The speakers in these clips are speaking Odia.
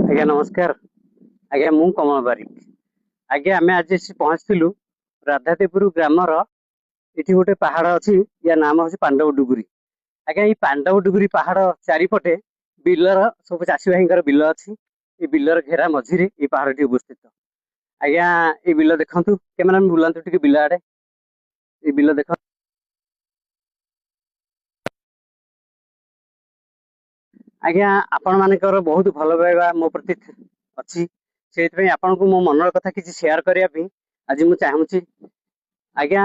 ଆଜ୍ଞା ନମସ୍କାର। ଆଜ୍ଞା ମୁଁ କମଳ ବାରିକ। ଆଜ୍ଞା ଆମେ ଆଜି ଆସି ପହଞ୍ଚିଥିଲୁ ରାଧାଦେପୁର ଗ୍ରାମର। ଏଠି ଗୋଟେ ପାହାଡ ଅଛି, ୟା ନାମ ହଉଛି ପାଣ୍ଡବ ଡୁଗୁରି। ଆଜ୍ଞା ଏଇ ପାଣ୍ଡବ ଡୁଗୁରି ପାହାଡ ଚାରିପଟେ ବିଲର ସବୁ ଚାଷୀ ଭାଇଙ୍କର ବିଲ ଅଛି। ଏଇ ବିଲର ଘେରା ମଝିରେ ଏଇ ପାହାଡଟି ଅବସ୍ଥିତ। ଆଜ୍ଞା ଏଇ ବିଲ ଦେଖନ୍ତୁ, କ୍ୟାମେରାମ୍ୟାନ ବୁଲାନ୍ତୁ ଟିକେ ବିଲ ଆଡେ। ଏଇ ବିଲ ଦେଖ। ଆଜ୍ଞା ଆପଣ ମାନଙ୍କର ବହୁତ ଭଲ ପାଇବା ମୋ ପ୍ରତି ଅଛି, ସେଇଥିପାଇଁ ଆପଣଙ୍କୁ ମୋ ମନର କଥା କିଛି ସେୟାର କରିବା ପାଇଁ ଆଜି ମୁଁ ଚାହୁଁଛି। ଆଜ୍ଞା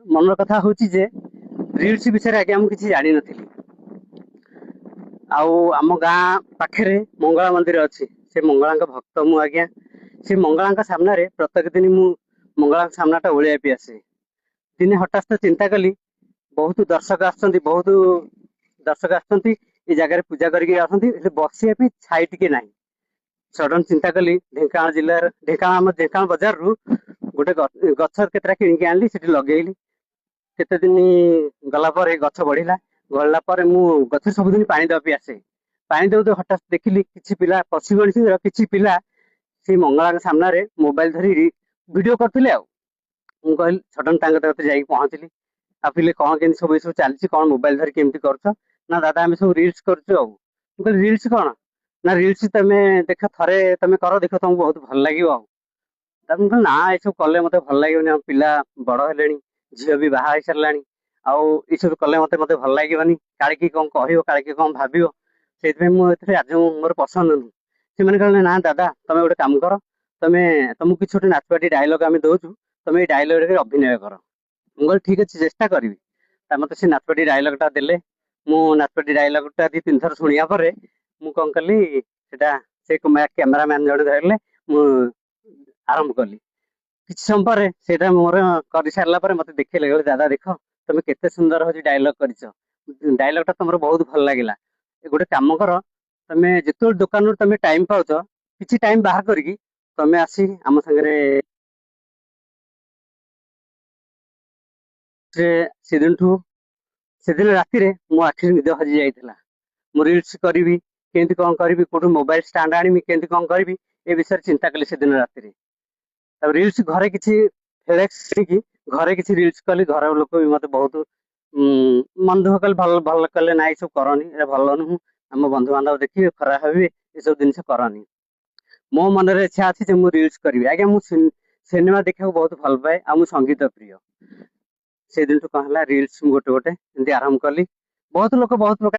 ମନର କଥା ହଉଛି ଯେ ରିଲ୍ସ ବିଷୟରେ ଆଜ୍ଞା ମୁଁ କିଛି ଜାଣିନଥିଲି। ଆଉ ଆମ ଗାଁ ପାଖରେ ମଙ୍ଗଳା ମନ୍ଦିର ଅଛି, ସେ ମଙ୍ଗଳାଙ୍କ ଭକ୍ତ ମୁଁ ଆଜ୍ଞା। ସେ ମଙ୍ଗଳାଙ୍କ ସାମ୍ନାରେ ପ୍ରତ୍ୟେକ ଦିନ ମୁଁ ମଙ୍ଗଳାଙ୍କ ସାମ୍ନାଟା ଓଳିଆ ବି ଆସେ। ଦିନେ ହଠାତ୍ ଚିନ୍ତା କଲି, ବହୁତ ଦର୍ଶକ ଆସୁଛନ୍ତି, ବହୁତ ଦର୍ଶକ ଆସୁଛନ୍ତି ଏ ଜାଗାରେ ପୂଜା କରିକି ଆସନ୍ତି, ହେଲେ ବସିବା ପାଇଁ ଛାଇ ଟିକେ ନାହିଁ। ସଡନ ଚିନ୍ତା କଲି, ଢେଙ୍କାନାଳ ବଜାରରୁ ଗୋଟେ ଗଛ କେତେଟା କିଣିକି ଆଣିଲି, ସେଠି ଲଗେଇଲି। କେତେ ଦିନ ଗଲା ପରେ ଗଛ ବଢିଲା। ଗଳିଲା ପରେ ମୁଁ ଗଛରେ ସବୁଦିନ ପାଣି ଦେବା ପାଇଁ ଆସେ। ପାଣି ଦଉ ହଠାତ୍ ଦେଖିଲି କିଛି ପିଲା ପଶି ଗଣିଛି, କିଛି ପିଲା ସେଇ ମଙ୍ଗଳାଙ୍କ ସାମ୍ନାରେ ମୋବାଇଲ ଧରି ଭିଡିଓ କରୁଥିଲେ। ଆଉ ମୁଁ କହିଲି, ସଡନ ତାଙ୍କ କତିରେ ଯାଇକି ପହଞ୍ଚିଲି। ଆଉ ପିଲେ କଣ କେମିତି ସବୁ ଏସବୁ ଚାଲିଛି, କଣ ମୋବାଇଲ ଧରି କେମିତି କରୁଛ? ନା ଦାଦା ଆମେ ସବୁ ରିଲ୍ସ କରୁଛୁ। ଆଉ ମୁଁ କହିଲି ରିଲ୍ସ କଣ? ନା ରିଲ୍ସ ତମେ ଦେଖ, ଥରେ ତମେ କର, ଦେଖ ତମକୁ ବହୁତ ଭଲ ଲାଗିବ। ଆଉ ତାପରେ ମୁଁ କହିଲି ନା, ଏସବୁ କଲେ ମତେ ଭଲ ଲାଗିବନି। ଆମ ପିଲା ବଡ ହେଲେଣି, ଝିଅ ବି ବାହା ହେଇ ସାରିଲାଣି, ଆଉ ଏସବୁ କଲେ ମତେ ମତେ ଭଲ ଲାଗିବନି। କାଳେ କିଏ କଣ କହିବ, କାଳେ କିଏ କଣ ଭାବିବ, ସେଇଥିପାଇଁ ମୁଁ ଏଥିରେ ଆଜି ମୋର ପସନ୍ଦ ନୁହଁ। ସେମାନେ କହିଲେ ନା ଦାଦା ତମେ ଗୋଟେ କାମ କର, ତମକୁ କିଛି ଗୋଟେ ନାଚପାଟି ଡାଇଲଗ ଆମେ ଦଉଛୁ, ତମେ ଏଇ ଡାଇଲଗରେ ଅଭିନୟ କର। ମୁଁ କହିଲି ଠିକ ଅଛି, ଚେଷ୍ଟା କରିବି। ତା ମତେ ସେ ନାଚପାଟି ଡାଇଲଗ ଟା ଦେଲେ। ମୁଁ ନାଚପାଟି ଡାଇଲଗ ଟା 2-3 ଥର ଶୁଣିବା ପରେ ମୁଁ କଣ କଲି, ସେଟା ସେ କ୍ୟାମେରାମ୍ୟାନ ଜଣେ ଧରିଲେ, ମୁଁ ଆରମ୍ଭ କଲି। କିଛି ସମୟ ପରେ ସେଇଟା ମୋର କରିସାରିଲା ପରେ ମତେ ଦେଖେଇଲେ, କହିଲେ ଦାଦା ଦେଖ ତମେ କେତେ ସୁନ୍ଦର ହଉଛି ଡାଇଲଗ କରିଛ, ଡାଇଲଗ ଟା ତମର ବହୁତ ଭଲ ଲାଗିଲା। ଗୋଟେ କାମ କର, ତମେ ଯେତେବେଳେ ଦୋକାନରୁ ତମେ ଟାଇମ ପାଉଛ, କିଛି ଟାଇମ ବାହାର କରିକି ତମେ ଆସି ଆମ ସାଙ୍ଗରେ। ସେଦିନଠୁ ସେଦିନ ରାତିରେ ମୋ ଆଖିରେ ନିଦ ହଜି ଯାଇଥିଲା। ମୁଁ ରିଲ୍ସ କରିବି କେମିତି, କଣ କରିବି, କୋଉଠୁ ମୋବାଇଲ ଷ୍ଟାଣ୍ଡ ଆଣିବି, କେମିତି କଣ କରିବି, ଏ ବିଷୟରେ ଚିନ୍ତା କଲି ସେଦିନ ରାତିରେ। ତାପରେ ରିଲ୍ସ ଘରେ କିଛି ଫ୍ଲେକ୍ସ ଘରେ କିଛି ରିଲ୍ସ କଲି। ଘର ଲୋକ ବି ମତେ ବହୁତ ମନ ଦୁଃଖ କଲେ, ଭଲ କଲେ, ନା ଏସବୁ କରନି, ଏଟା ଭଲ ନୁହଁ, ଆମ ବନ୍ଧୁବାନ୍ଧବ ଦେଖିବେ ଖରାପ ଭାବିବେ, ଏସବୁ ଜିନିଷ କରନି। ମୋ ମନରେ ଇଚ୍ଛା ଅଛି ଯେ ମୁଁ ରିଲ୍ସ କରିବି। ଆଜ୍ଞା ମୁଁ ସିନେମା ଦେଖିବାକୁ ବହୁତ ଭଲ ପାଏ, ଆଉ ମୁଁ ସଙ୍ଗୀତ ପ୍ରିୟ। ସେଇଦିନଠୁ କଣ ହେଲା, ରିଲ୍ସ ମୁଁ ଗୋଟେ ଗୋଟେ ଏମିତି ଆରମ୍ଭ କଲି। ବହୁତ ଲୋକ ବହୁତ ପ୍ରକାର